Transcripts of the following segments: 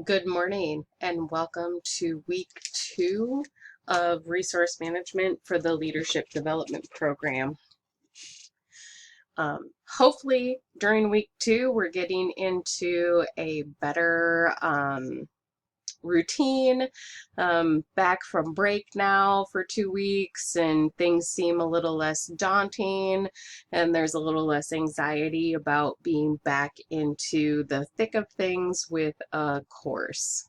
Good morning and welcome to week 2 of resource management for the Leadership Development Program. Hopefully during week 2 we're getting into a better routine, back from break now for 2 weeks, and things seem a little less daunting and there's a little less anxiety about being back into the thick of things with a course.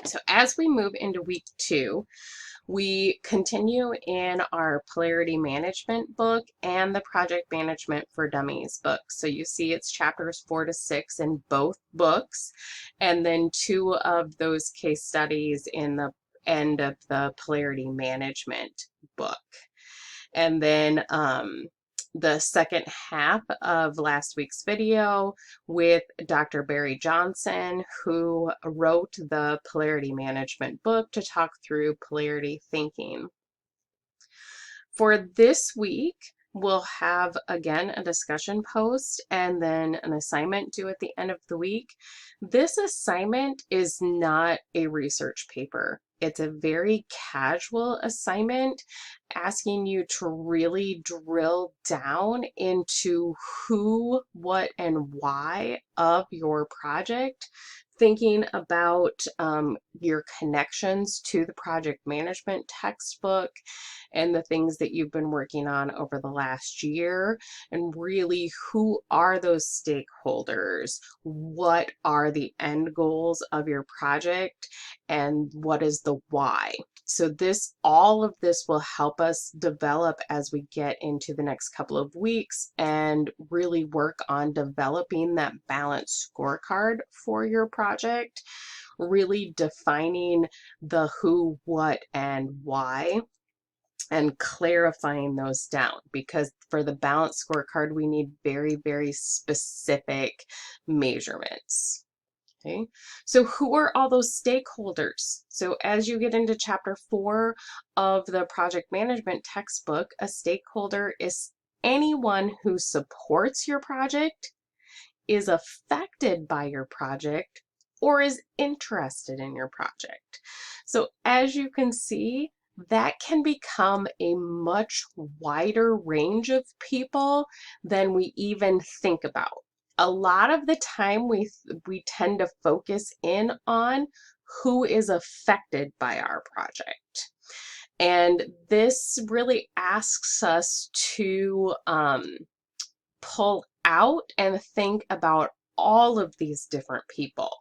So as we move into week 2, we continue in our polarity management book and the project management for dummies book. So you see it's chapters 4 to 6 in both books, and then 2 of those case studies in the end of the polarity management book. And then the second half of last week's video with Dr. Barry Johnson, who wrote the polarity management book to talk through polarity thinking. For this week, we'll have again a discussion post and then an assignment due at the end of the week. This assignment is not a research paper. It's a very casual assignment asking you to really drill down into who, what, and why of your project, thinking about your connections to the project management textbook and the things that you've been working on over the last year, and really who are those stakeholders, what are the end goals of your project, and what is the why. So all of this will help us develop as we get into the next couple of weeks and really work on developing that balanced scorecard for your project, really defining the who, what, and why, and clarifying those down, because for the balanced scorecard we need very, very specific measurements. Okay, so who are all those stakeholders? So as you get into chapter 4 of the project management textbook, a stakeholder is anyone who supports your project, is affected by your project, or is interested in your project. So as you can see, that can become a much wider range of people than we even think about. A lot of the time we tend to focus in on who is affected by our project. And this really asks us to pull out and think about all of these different people.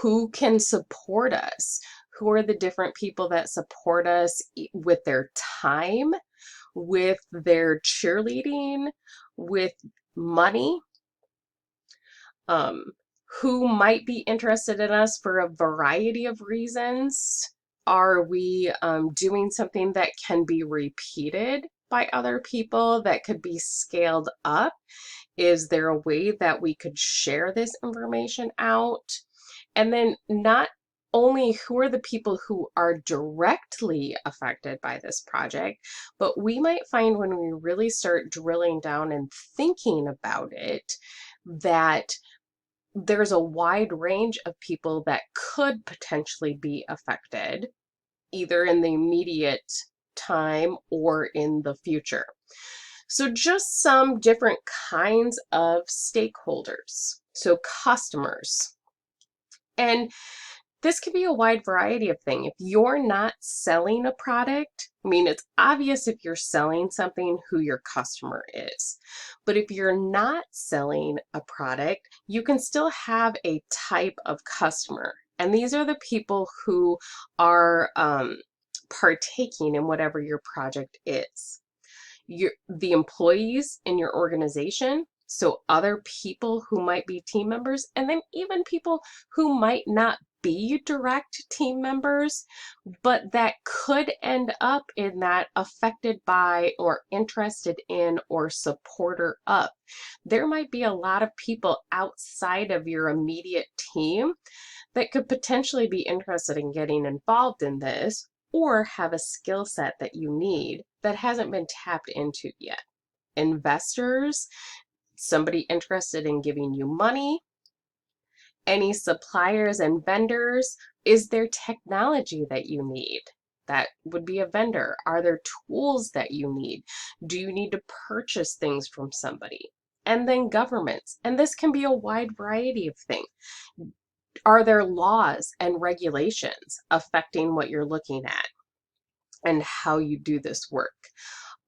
Who can support us? Who are the different people that support us with their time, with their cheerleading, with money? Who might be interested in us for a variety of reasons? Are we doing something that can be repeated by other people, that could be scaled up? Is there a way that we could share this information out? And then not only who are the people who are directly affected by this project, but we might find when we really start drilling down and thinking about it, that there's a wide range of people that could potentially be affected, either in the immediate time or in the future. So just some different kinds of stakeholders. So customers. And this could be a wide variety of things. If you're not selling a product, I mean, it's obvious if you're selling something who your customer is. But if you're not selling a product, you can still have a type of customer. And these are the people who are partaking in whatever your project is. The employees in your organization, so other people who might be team members, and then even people who might not be direct team members, but that could end up in that affected by or interested in or supporter of. There might be a lot of people outside of your immediate team that could potentially be interested in getting involved in this, or have a skill set that you need that hasn't been tapped into yet. Investors, somebody interested in giving you money, Any suppliers and vendors? Is there technology that you need? That would be a vendor. Are there tools that you need? Do you need to purchase things from somebody? And then governments. And this can be a wide variety of things. Are there laws and regulations affecting what you're looking at and how you do this work?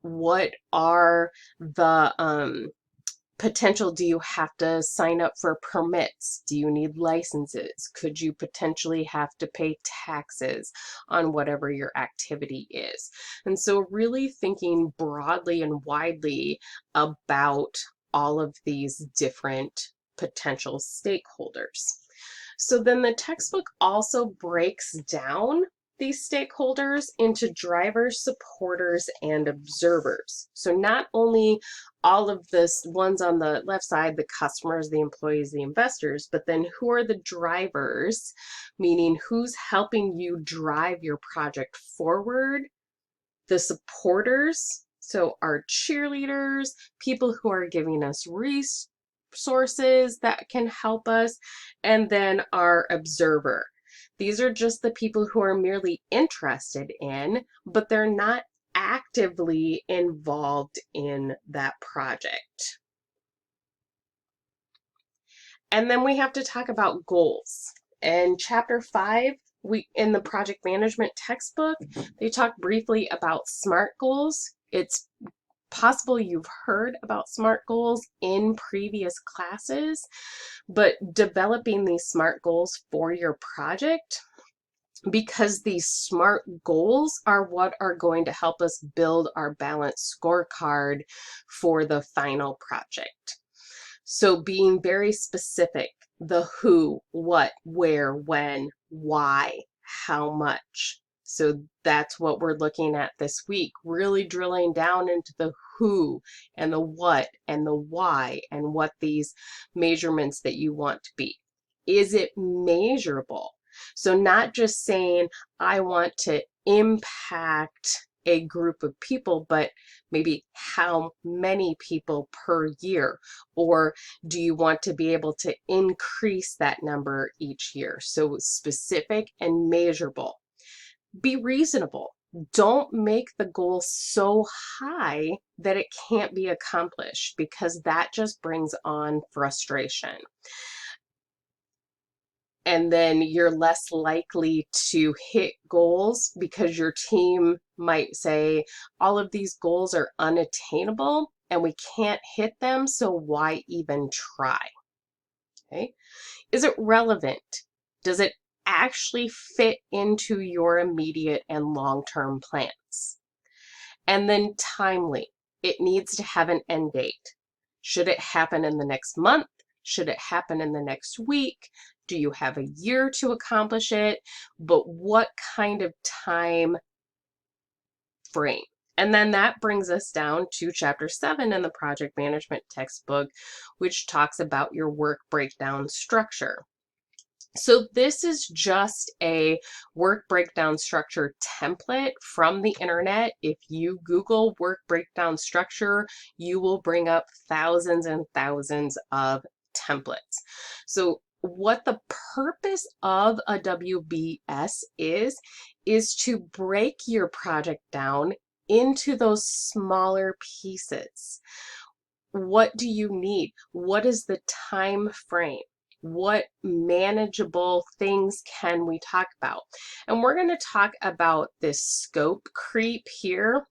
What are the potential? Do you have to sign up for permits? Do you need licenses? Could you potentially have to pay taxes on whatever your activity is? And so really thinking broadly and widely about all of these different potential stakeholders. So then the textbook also breaks down these stakeholders into drivers, supporters, and observers. So not only all of this ones on the left side, the customers, the employees, the investors, but then who are the drivers, meaning who's helping you drive your project forward, the supporters, so our cheerleaders, people who are giving us resources that can help us, and then our observer. These are just the people who are merely interested in, but they're not actively involved in that project. And then we have to talk about goals. In chapter 5, in the project management textbook, they talk briefly about SMART goals. It's possible you've heard about SMART goals in previous classes, but developing these SMART goals for your project, because these SMART goals are what are going to help us build our balanced scorecard for the final project. So being very specific, the who, what, where, when, why, how much. So that's what we're looking at this week, really drilling down into the who and the what and the why and what these measurements that you want to be. Is it measurable? So not just saying, I want to impact a group of people, but maybe how many people per year, or do you want to be able to increase that number each year? So specific and measurable. Be reasonable. Don't make the goal so high that it can't be accomplished, because that just brings on frustration. And then you're less likely to hit goals because your team might say, all of these goals are unattainable and we can't hit them, so why even try? Okay. Is it relevant? Does it actually fit into your immediate and long-term plans? And then timely. It needs to have an end date. Should it happen in the next month? Should it happen in the next week? Do you have a year to accomplish it? But what kind of time frame? And then that brings us down to chapter 7 in the project management textbook, which talks about your work breakdown structure. So this is just a work breakdown structure template from the internet. If you Google work breakdown structure, you will bring up thousands and thousands of templates. So what the purpose of a WBS is to break your project down into those smaller pieces. What do you need? What is the time frame? What manageable things can we talk about? And we're going to talk about this scope creep here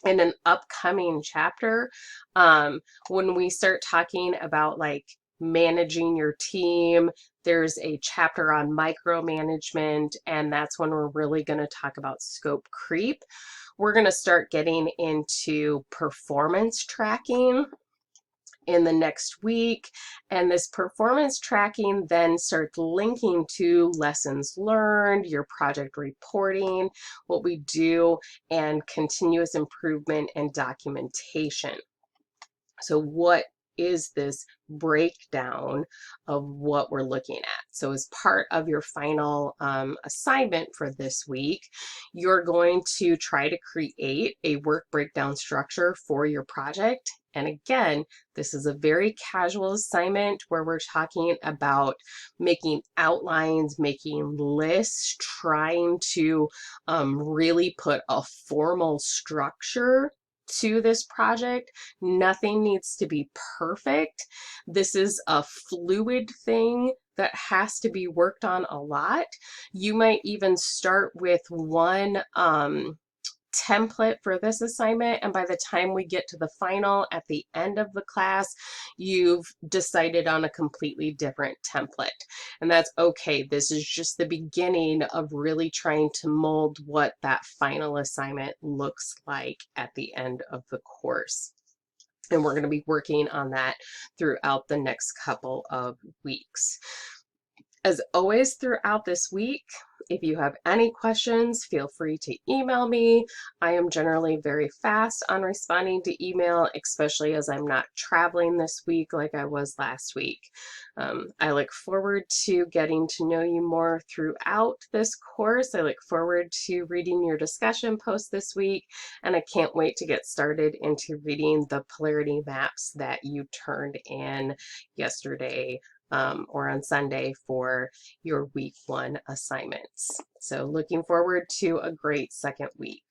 in an upcoming chapter, when we start talking about like managing your team. There's a chapter on micromanagement, and that's when we're really going to talk about scope creep. We're going to start getting into performance tracking in the next week, and this performance tracking then starts linking to lessons learned, your project reporting, what we do, and continuous improvement and documentation. So what is this breakdown of what we're looking at. So as part of your final assignment for this week, you're going to try to create a work breakdown structure for your project. And again, this is a very casual assignment where we're talking about making outlines, making lists, trying to really put a formal structure to this project. Nothing needs to be perfect. This is a fluid thing that has to be worked on a lot. You might even start with one template for this assignment, and by the time we get to the final at the end of the class, you've decided on a completely different template, and that's okay. This is just the beginning of really trying to mold what that final assignment looks like at the end of the course. And we're going to be working on that throughout the next couple of weeks. As always, throughout this week, if you have any questions, feel free to email me. I am generally very fast on responding to email, especially as I'm not traveling this week like I was last week. I look forward to getting to know you more throughout this course. I look forward to reading your discussion post this week, and I can't wait to get started into reading the polarity maps that you turned in yesterday or on Sunday for your week 1 assignments. So looking forward to a great second week.